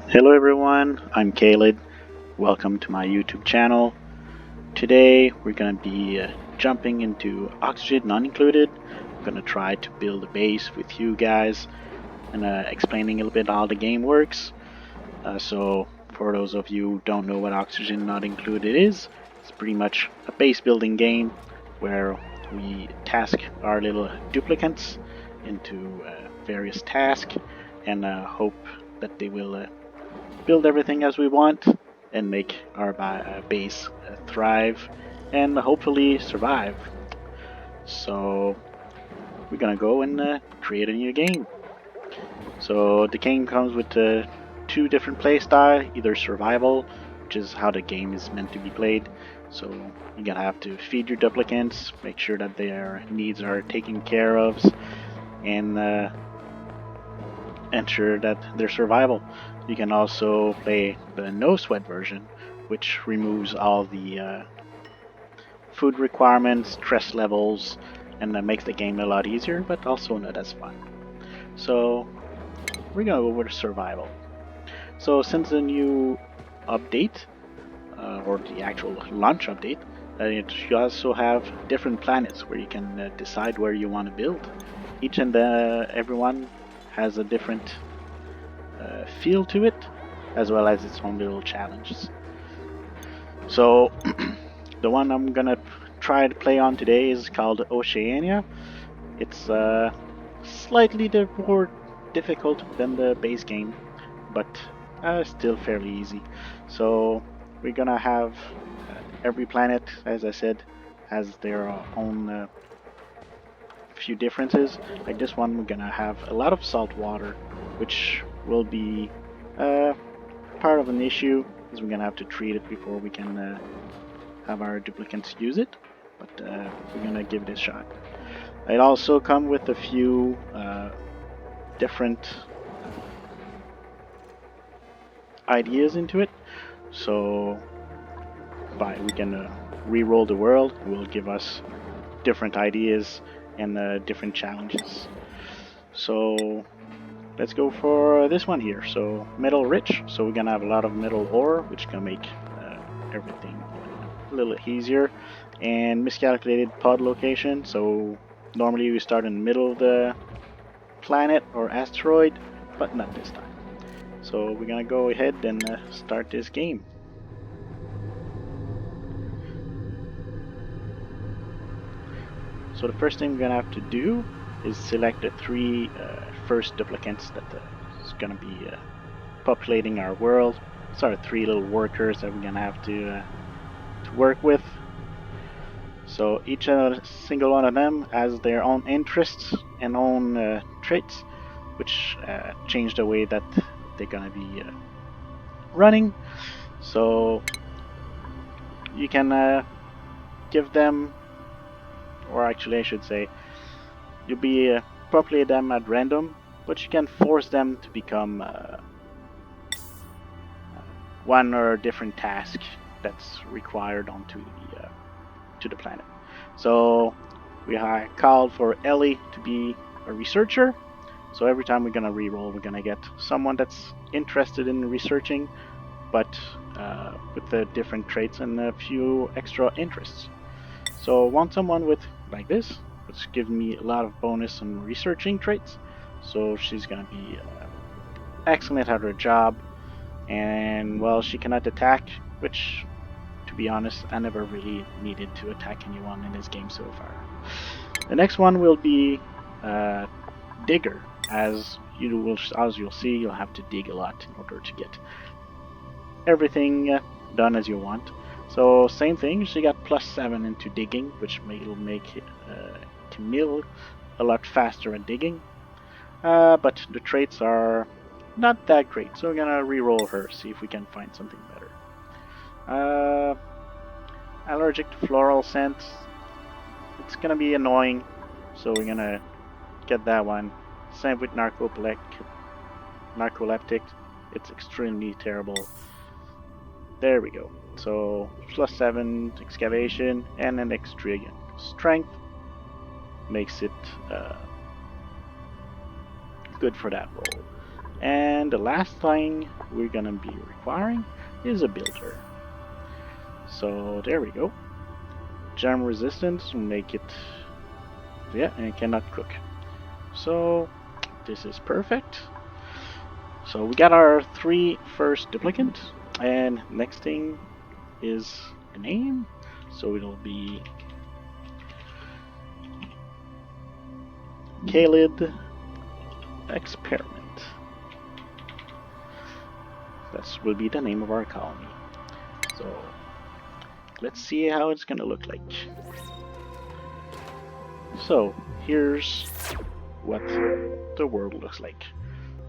Hello everyone, I'm Caleb. Welcome to my YouTube channel. Today we're going to be jumping into Oxygen Not Included. I'm going to try to build a base with you guys and explaining a little bit how the game works. So for those of you who don't know what Oxygen Not Included is, it's pretty much a base building game where we task our little duplicates into various tasks and hope that they will build everything as we want and make our base thrive and hopefully survive. So we're gonna go and create a new game. So the game comes with two different play styles, either survival, which is how the game is meant to be played. So you're gonna have to feed your duplicants, make sure that their needs are taken care of, and ensure that their survival. You can also play the no sweat version, which removes all the food requirements, stress levels, and makes the game a lot easier, but also not as fun. So we're gonna go over survival. So since the new update, or the actual launch update, you also have different planets where you can decide where you want to build. Each and everyone has a different feel to it, as well as its own little challenges. So the one I'm gonna try to play on today is called Oceania. It's slightly more difficult than the base game, but still fairly easy. So we're gonna have every planet, as I said, has their own few differences. Like this one, we're gonna have a lot of salt water, which will be uh, part of an issue, because we're gonna have to treat it before we can have our duplicates use it. But we're gonna give it a shot. It also comes with a few different ideas into it. So we can re-roll the world. It will give us different ideas and different challenges. So let's go for this one here. So metal rich. So we're gonna have a lot of metal ore, which can make everything a little easier. And miscalculated pod location. So normally we start in the middle of the planet or asteroid, but not this time. So we're gonna go ahead and start this game. So the first thing we're gonna have to do is select the three first duplicates that is gonna be populating our world. Sorry, three little workers that we're gonna have to work with. So each single one of them has their own interests and own traits, which change the way that they're gonna be running. So you can give them, or actually I should say, you'll be populate them at random, but you can force them to become one or different task that's required onto the to the planet. So we called for Ellie to be a researcher. So every time we're gonna reroll, we're gonna get someone that's interested in researching, but with the different traits and a few extra interests. So I want someone with like this, which gives me a lot of bonus on researching traits. So she's gonna be excellent at her job, and well, she cannot attack, which, to be honest, I never really needed to attack anyone in this game so far. The next one will be Digger. As you'll see, you'll have to dig a lot in order to get everything done as you want. So same thing, she got +7 into digging, which will make Camille a lot faster at digging. But the traits are not that great, so we're gonna re-roll her, see if we can find something better. Allergic to floral scents. It's gonna be annoying, so we're gonna get that one. Same with narcoleptic. It's extremely terrible. There we go. So +7 excavation and an extra strength makes it good for that roll. And the last thing we're gonna be requiring is a builder. So there we go. Germ resistance will make it, yeah, and it cannot cook. So this is perfect. So we got our 3 first duplicant, and next thing is a name. So it'll be Klei Experiment. That will be the name of our colony. So let's see how it's gonna look like. So here's what the world looks like.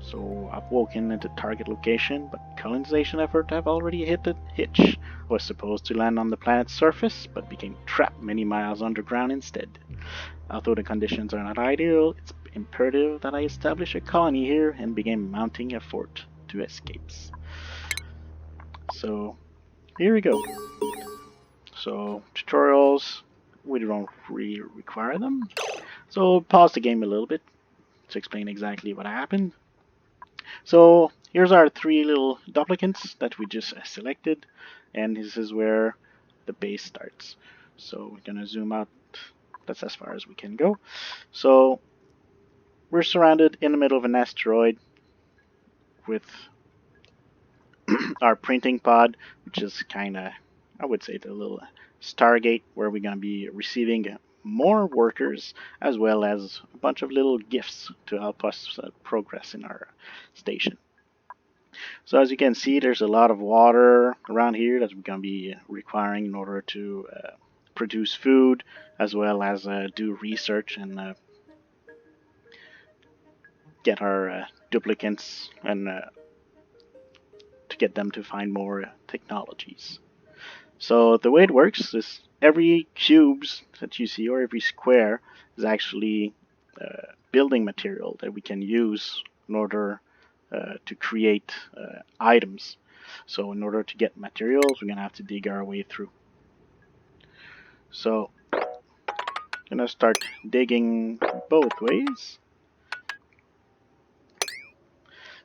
So I've woken at the target location, but colonization effort have already hit the hitch. I was supposed to land on the planet's surface, but became trapped many miles underground instead. Although the conditions are not ideal, it's imperative that I establish a colony here and begin mounting a fort to escapes. So here we go. So tutorials, we don't really require them. So pause the game a little bit to explain exactly what happened. So here's our 3 little duplicants that we just selected, and this is where the base starts. So we're gonna zoom out. That's as far as we can go. So we're surrounded in the middle of an asteroid with our printing pod, which is kind of, I would say, the little Stargate where we're going to be receiving more workers as well as a bunch of little gifts to help us progress in our station. So as you can see, there's a lot of water around here that we're going to be requiring in order to produce food as well as do research and get our duplicants and to get them to find more technologies. So the way it works is every cubes that you see or every square is actually building material that we can use in order to create items. So in order to get materials, we're gonna have to dig our way through. So I'm gonna start digging both ways.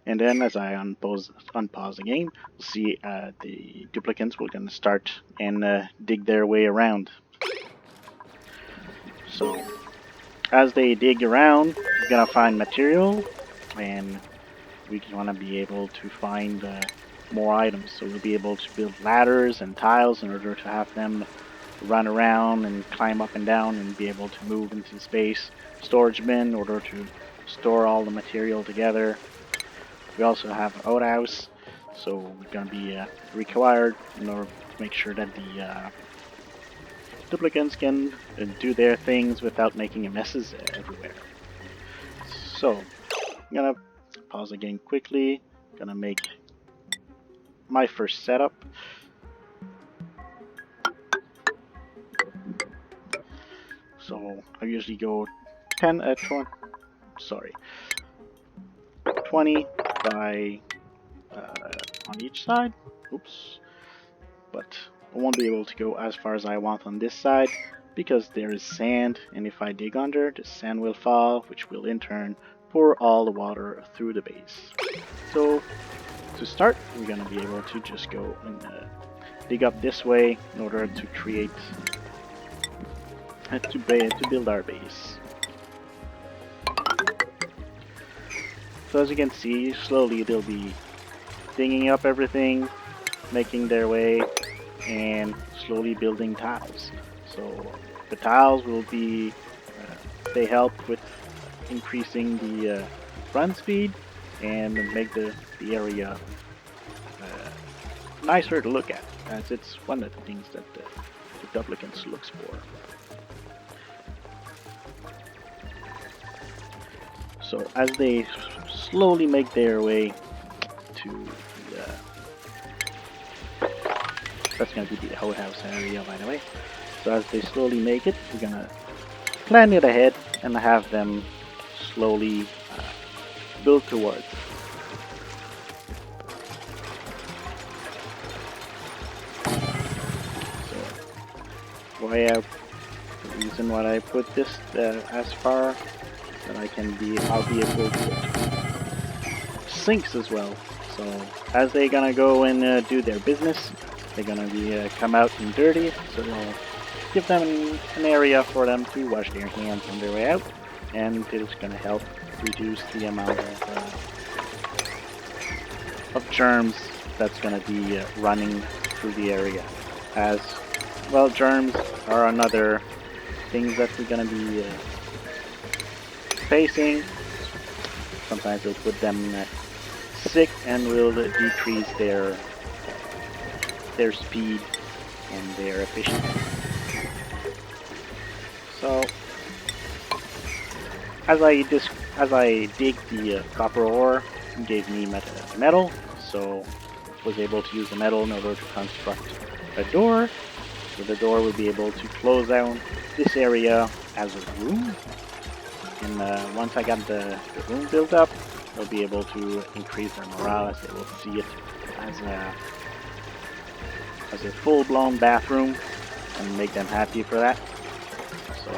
And then as I unpause the game, we'll see the duplicants will gonna start and dig their way around. So as they dig around, we're gonna find material, and we wanna be able to find more items. So we'll be able to build ladders and tiles in order to have them run around and climb up and down and be able to move into space. Storage bin in order to store all the material together. We also have an outhouse, so we're going to be required in order to make sure that the duplicants can do their things without making messes everywhere. So I'm going to pause again quickly. Going to make my first setup. So I usually go 20 by on each side. Oops. But I won't be able to go as far as I want on this side because there is sand, and if I dig under, the sand will fall, which will in turn pour all the water through the base. So to start, we're going to be able to just go and dig up this way in order to create to build our base. So as you can see, slowly they'll be digging up everything, making their way, and slowly building tiles. So the tiles will be, they help with increasing the run speed and make the area nicer to look at, as it's one of the things that the duplicants looks for. So as they slowly make their way to that's going to be the outhouse area, by the way. So as they slowly make it, we're going to plan it ahead and have them slowly build towards. So the reason why I put this as far that I'll be able to sinks as well. So as they're gonna go and do their business, they're gonna be come out and dirty. So they'll give them an area for them to wash their hands on their way out, and it's gonna help reduce the amount of germs that's gonna be running through the area. As well, germs are another things that we're gonna be facing. Sometimes it'll put them sick and will decrease their speed and their efficiency. So as I dig the copper ore, it gave me metal, so I was able to use the metal in order to construct a door. So the door will be able to close down this area as a room. And once I got the room built up, they'll be able to increase their morale as they will see it as a full-blown bathroom and make them happy for that. So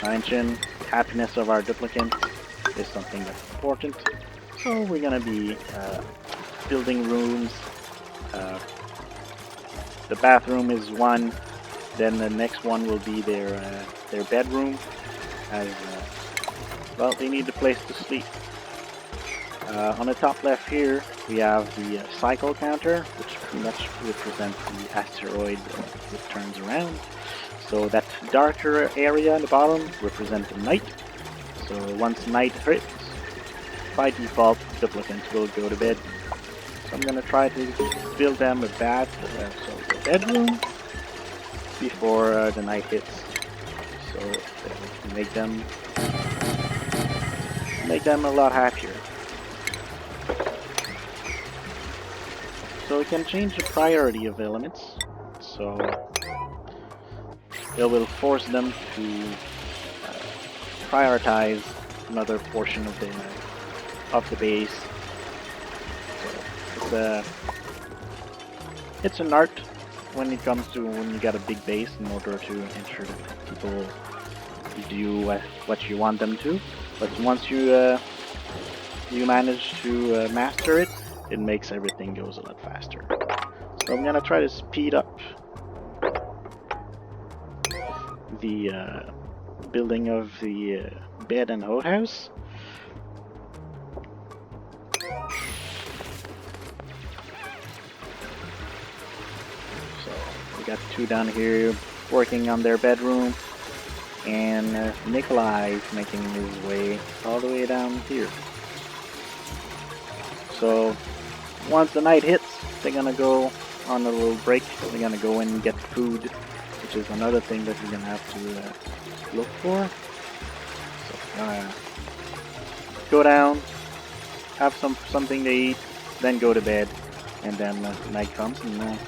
I mentioned happiness of our duplicants is something that's important. So we're gonna be building rooms. The bathroom is one. Then the next one will be their bedroom, as well, they need a place to sleep. On the top left here, we have the cycle counter, which pretty much represents the asteroid that turns around. So that darker area in the bottom represents the night. So once night hits, by default, duplicants will go to bed. So I'm gonna try to build them a bath, so a bedroom, before the night hits, so that we can make them a lot happier. So we can change the priority of elements, so it will force them to prioritize another portion of the base. So it's an art when it comes to when you got a big base, in order to ensure that people do what you want them to. But once you manage to master it, it makes everything goes a lot faster. So I'm gonna try to speed up the building of the bed and outhouse. So we got two down here working on their bedroom, and Nikolai is making his way all the way down here. So once the night hits, they're gonna go on a little break. They're gonna go in and get food, which is another thing that we're gonna have to look for. So go down, have something to eat, then go to bed, and then night comes, and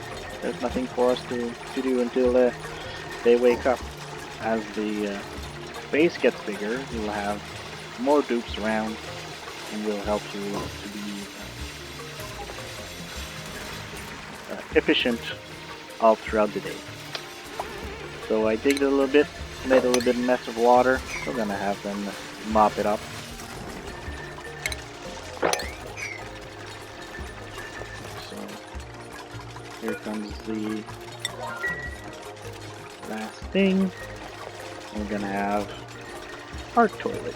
there's nothing for us to do until they wake up. As the base gets bigger, we'll have more dupes around, and will help you to be efficient all throughout the day. So I digged a little bit, made a little bit of mess of water. We're gonna have them mop it up. So here comes the last thing. We're gonna have our toilet.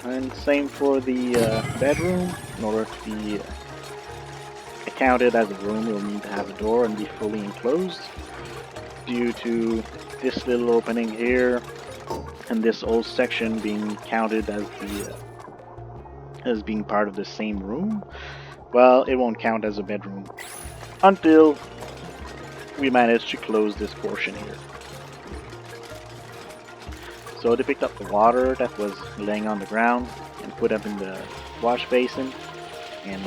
And same for the bedroom. In order to be counted as a room, we'll need to have a door and be fully enclosed. Due to this little opening here and this old section being counted as being part of the same room, well, it won't count as a bedroom until we manage to close this portion here. So they picked up the water that was laying on the ground and put up in the wash basin, and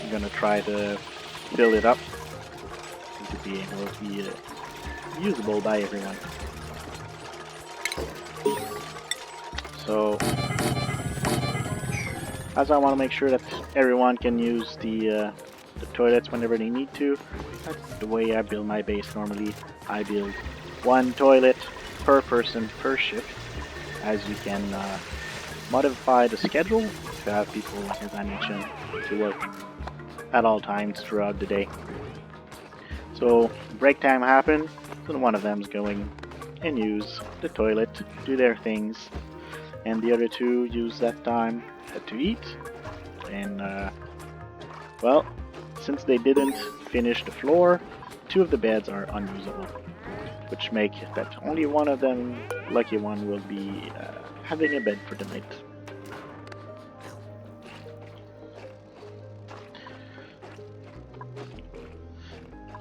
I'm gonna try to fill it up to be able to be usable by everyone. So as I want to make sure that everyone can use the toilets whenever they need to, that's the way I build my base normally. I build one toilet per person per shift, as you can modify the schedule to have people, as I mentioned, to work at all times throughout the day. So break time happen, so one of them's going and use the toilet, do their things, and the other two use that time to eat. And well, since they didn't finish the floor, two of the beds are unusable, which make that only one of them, lucky one, will be having a bed for the night.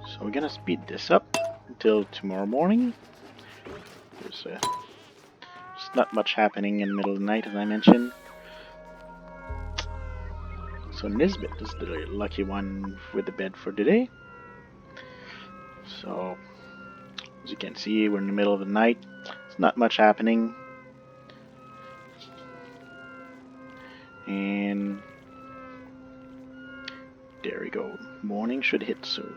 So we're gonna speed this up until tomorrow morning. There's not much happening in the middle of the night, as I mentioned. So Nisbet is the lucky one with the bed for today. So as you can see, we're in the middle of the night. It's not much happening. And there we go. Morning should hit soon.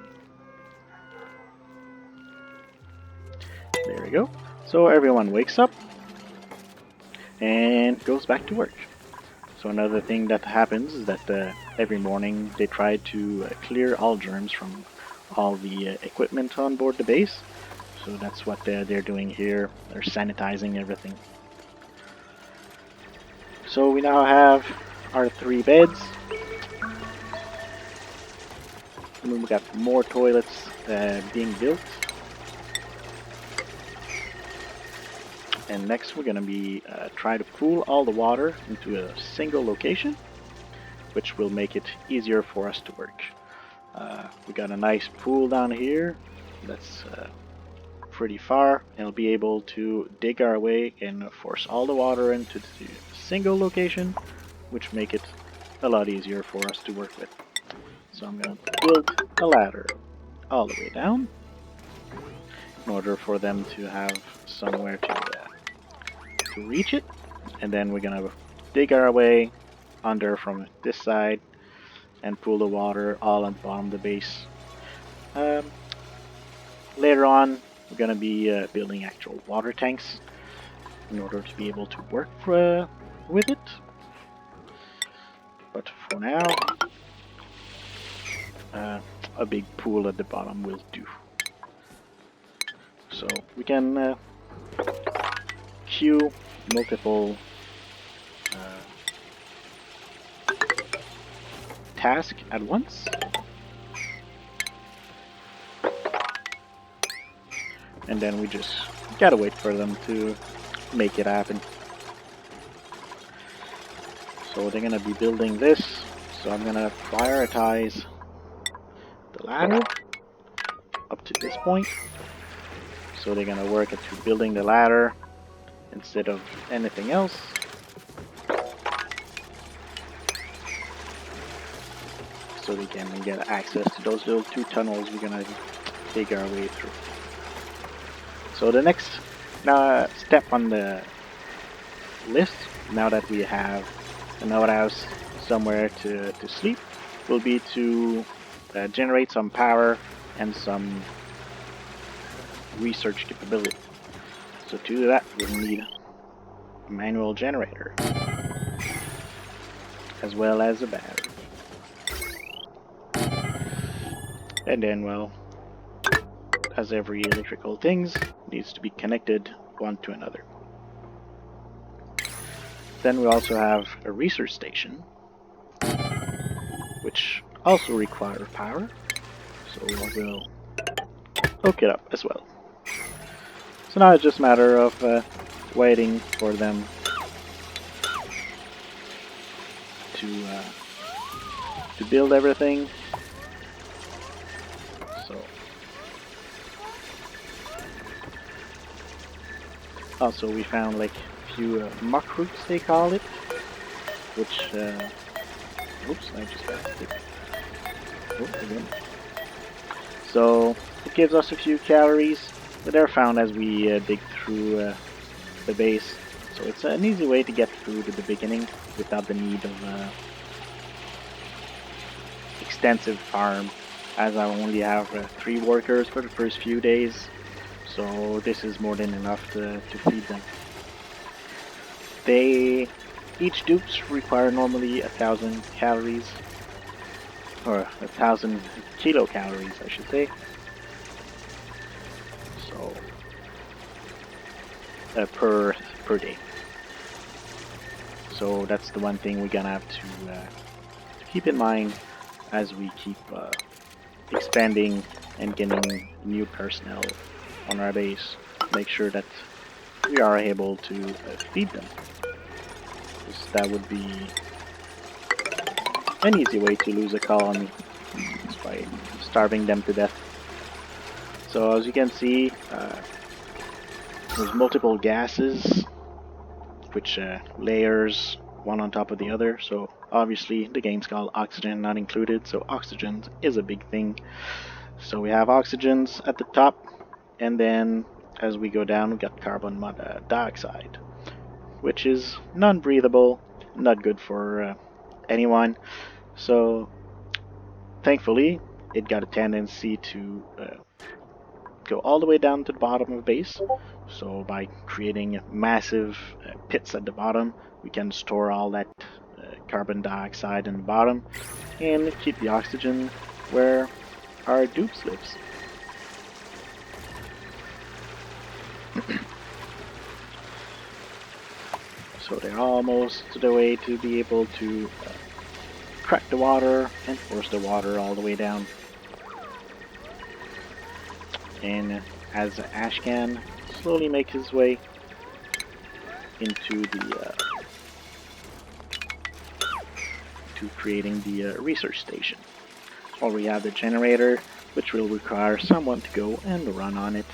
There we go. So everyone wakes up and goes back to work. So another thing that happens is that every morning they try to clear all germs from all the equipment on board the base. So that's what they're doing here. They're sanitizing everything. So we now have our 3 beds. And then we got more toilets being built. And next we're going to be try to pool all the water into a single location, which will make it easier for us to work. We got a nice pool down here that's pretty far, and we'll be able to dig our way and force all the water into the single location, which make it a lot easier for us to work with. So I'm going to build a ladder all the way down in order for them to have somewhere to reach it, and then we're gonna dig our way under from this side and pool the water all on the bottom of the base. Later on, we're gonna be building actual water tanks in order to be able to work with it. But for now, a big pool at the bottom will do. So we can queue multiple tasks at once. And then we just gotta wait for them to make it happen. So they're gonna be building this, so I'm gonna prioritize the ladder up to this point. So they're gonna work at building the ladder instead of anything else. So we can get access to those little 2 tunnels we're gonna dig our way through. So the next step on the list, now that we have an outhouse somewhere to sleep, will be to generate some power and some research capability. So to do that, we'll need a manual generator, as well as a battery. And then, well, as every electrical thing needs to be connected one to another. Then we also have a research station, which also requires power, so we'll hook it up as well. So now it's just a matter of waiting for them to build everything. So also we found like a few muck roots, they call it, which oops, I just got it. Oh, again. So it gives us a few calories, but they're found as we dig through the base. So it's an easy way to get through to the beginning without the need of extensive farm, as I only have 3 workers for the first few days. So this is more than enough to feed them. They Each dupes require normally 1,000 calories, or 1,000 kilocalories, I should say. So per day. So that's the one thing we're gonna have to keep in mind as we keep expanding and getting new personnel on our base. Make sure that we are able to feed them. Because that would be an easy way to lose a colony, is by starving them to death. So as you can see, there's multiple gases, which layers one on top of the other. So obviously the game's called Oxygen Not Included, so oxygen is a big thing. So we have oxygens at the top, and then as we go down, we got carbon dioxide, which is non-breathable, not good for anyone. So thankfully, it got a tendency to go all the way down to the bottom of the base. So by creating massive pits at the bottom, we can store all that carbon dioxide in the bottom and keep the oxygen where our dupes lives. So they're almost to the way to be able to crack the water and force the water all the way down. And as Ashcan slowly makes his way into the to creating the research station. Or we have the generator, which will require someone to go and run on it.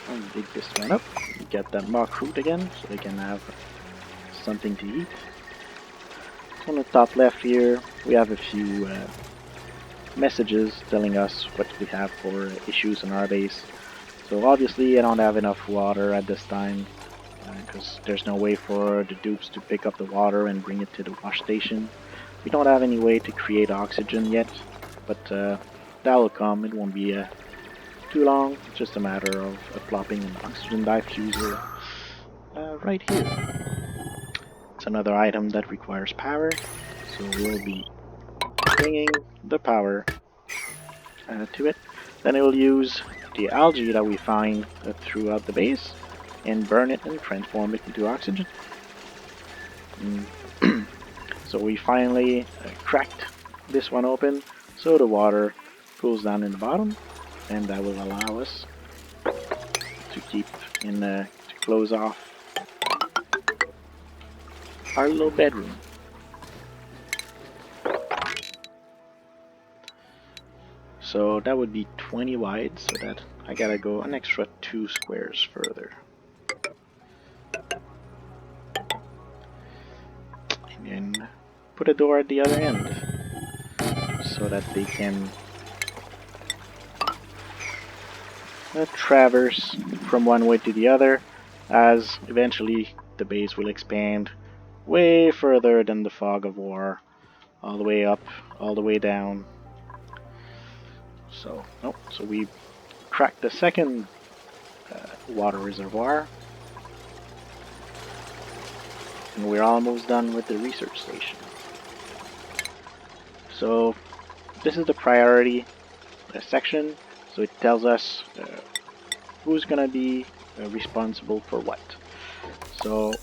I'll dig this one up, get that mock fruit again, so they can have something to eat. On the top left here, we have a few messages telling us what we have for issues in our base. So obviously I don't have enough water at this time, because there's no way for the dupes to pick up the water and bring it to the wash station. We don't have any way to create oxygen yet, but that will come. It won't be too long. It's just a matter of plopping an oxygen diffuser right here. It's another item that requires power, so we'll be bringing the power to it. Then it will use the algae that we find throughout the base and burn it and transform it into oxygen. So we finally cracked this one open, so the water cools down in the bottom, and that will allow us to keep in to close off our little bedroom. So that would be 20 wide, so that I gotta go an extra 2 squares further. And then put a door at the other end, so that they can traverse from one way to the other, as eventually the base will expand way further than the fog of war, all the way up, all the way down. So, so we cracked the second water reservoir, and we're almost done with the research station. So this is the priority section, so it tells us who's gonna be responsible for what. So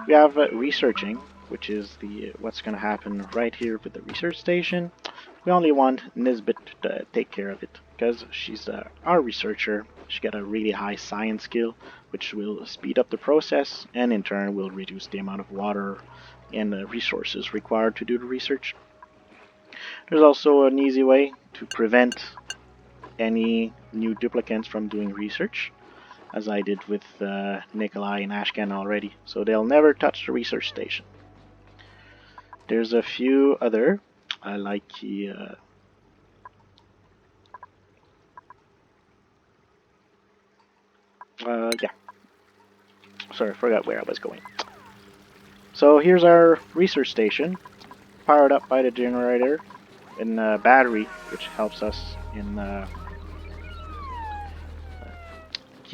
we have researching, which is the what's gonna happen right here with the research station. We only want Nisbet to take care of it, because she's our researcher. She got a really high science skill, which will speed up the process, and in turn will reduce the amount of water and resources required to do the research. There's also an easy way to prevent any new duplicants from doing research, as I did with Nikolai and Ashcan already, so they'll never touch the research station. There's a few other, like the yeah, sorry, I forgot where I was going. So here's our research station, powered up by the generator and battery, which helps us in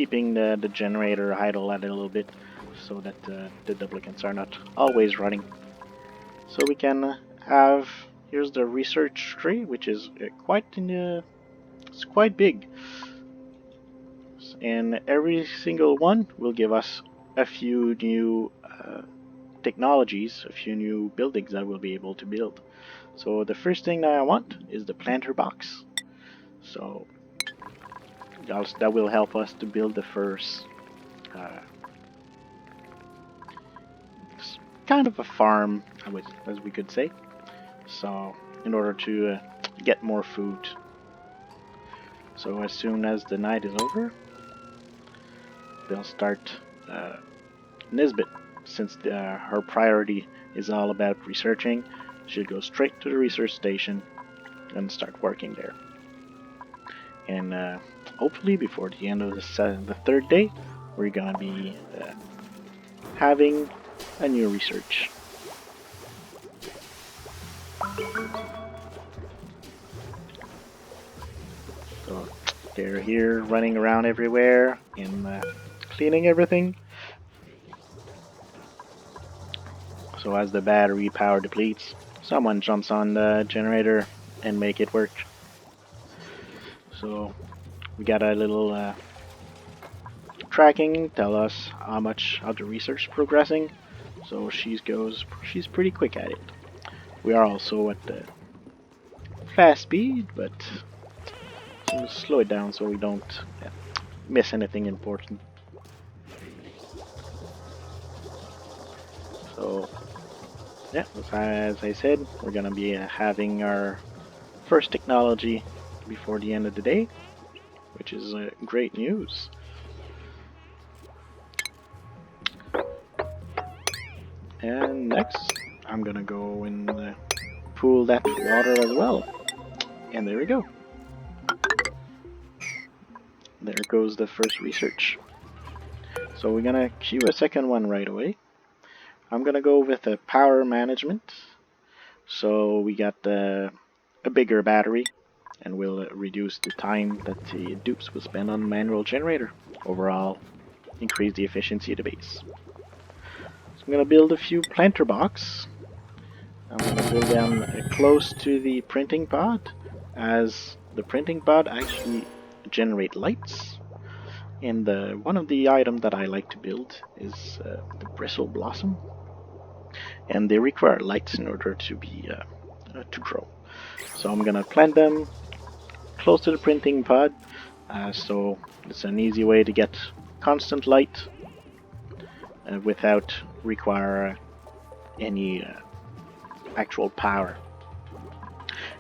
keeping the generator idle at a little bit so that the duplicates are not always running. So we can have, here's the research tree, which is it's quite big, and every single one will give us a few new technologies, a few new buildings that we'll be able to build. So the first thing that I want is the planter box. So that will help us to build the first kind of a farm, as we could say. So in order to get more food. So as soon as the night is over, they'll start Nisbet, since her priority is all about researching. She'll go straight to the research station and start working there. And hopefully before the end of the third day, we're gonna be having a new research. So they're here running around everywhere and cleaning everything. So as the battery power depletes, someone jumps on the generator and make it work. So we got a little tracking, tell us how much of the research is progressing. So she's pretty quick at it. We are also at the fast speed, but so slow it down so we don't miss anything important. So yeah, as I said, we're gonna be having our first technology before the end of the day, which is great news. And next, I'm gonna go and pool that water as well. And there we go. There goes the first research. So we're gonna queue a second one right away. I'm gonna go with a power management. So we got a bigger battery, and we'll reduce the time that the dupes will spend on manual generator. Overall, increase the efficiency of the base. So I'm gonna build a few planter box. I'm gonna build them close to the printing pod, as the printing pod actually generate lights. And one of the items that I like to build is the bristle blossom, and they require lights in order to be to grow. So I'm gonna plant them close to the printing pod, so it's an easy way to get constant light without require any actual power.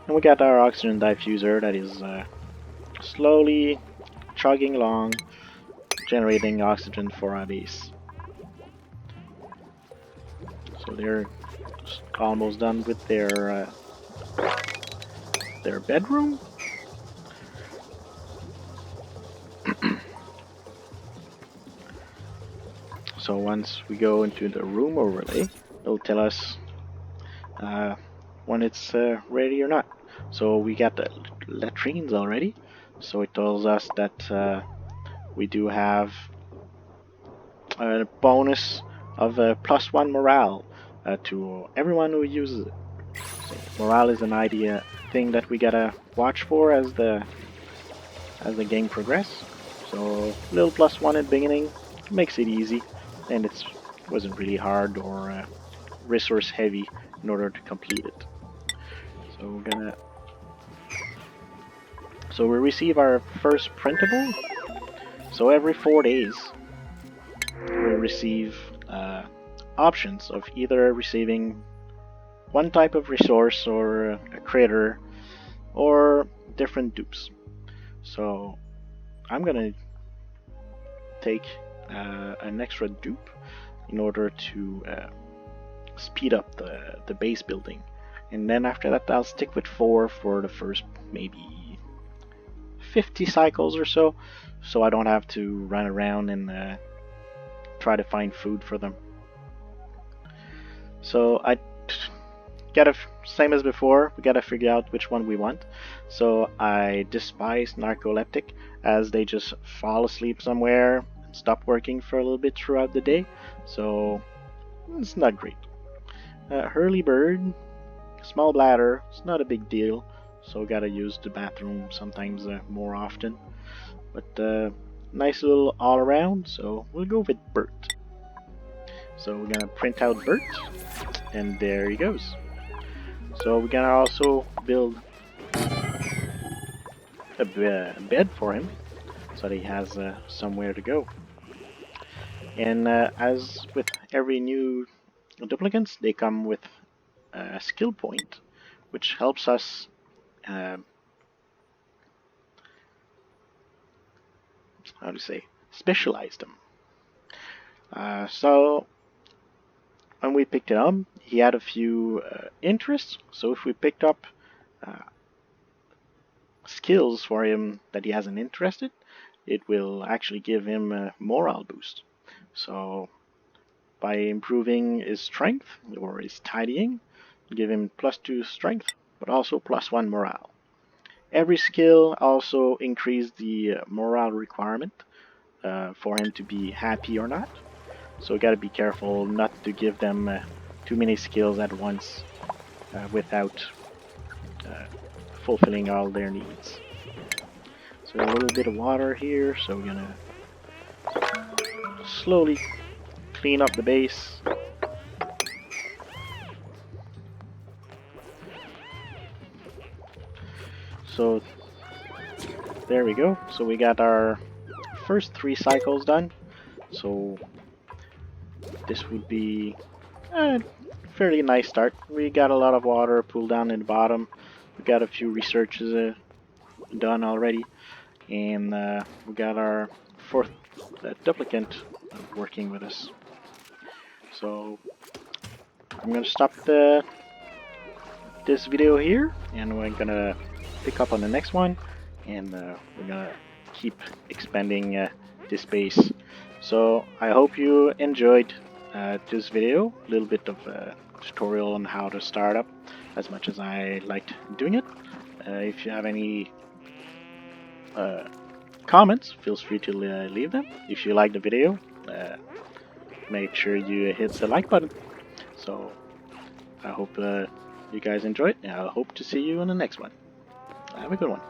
And we got our oxygen diffuser that is slowly chugging along, generating oxygen for our base. So they're almost done with their bedroom. So once we go into the room overlay, it'll tell us when it's ready or not. So we got the latrines already, so it tells us that we do have a bonus of +1 morale to everyone who uses it. So morale is an idea thing that we gotta watch for as the game progresses. So little +1 at the beginning makes it easy, and it wasn't really hard or resource heavy in order to complete it. So we receive our first printable. So every 4 days we receive options of either receiving one type of resource or a critter or different dupes. So I'm gonna take an extra dupe in order to speed up the base building, and then after that I'll stick with 4 for the first maybe 50 cycles or so I don't have to run around and try to find food for them. So same as before, we gotta figure out which one we want. So I despise narcoleptic, as they just fall asleep somewhere and stop working for a little bit throughout the day. So it's not great. Hurly bird, small bladder, it's not a big deal. So gotta use the bathroom sometimes more often. But nice little all around, so we'll go with Bert. So we're gonna print out Bert, and there he goes. So we're gonna also build a bed for him, so that he has somewhere to go. And as with every new duplicants, they come with a skill point, which helps us how to say, specialize them. So when we picked it up, he had a few interests. So if we picked up uh, skills for him that he hasn't interested, it will actually give him a morale boost. So by improving his strength or his tidying, give him +2 strength, but also +1 morale. Every skill also increase the morale requirement for him to be happy or not. So gotta be careful not to give them too many skills at once without uh, fulfilling all their needs. So a little bit of water here, so we're gonna slowly clean up the base. So there we go. So we got our first 3 cycles done. So this would be a fairly nice start. We got a lot of water pooled down in the bottom. We got a few researches done already, and we got our 4th duplicant working with us. So I'm gonna stop this video here, and we're gonna pick up on the next one, and we're gonna keep expanding this base. So I hope you enjoyed this video, a little bit of a tutorial on how to start up, as much as I liked doing it. If you have any comments, feel free to leave them. If you like the video, make sure you hit the like button. So I hope you guys enjoyed, and I hope to see you in the next one. Have a good one.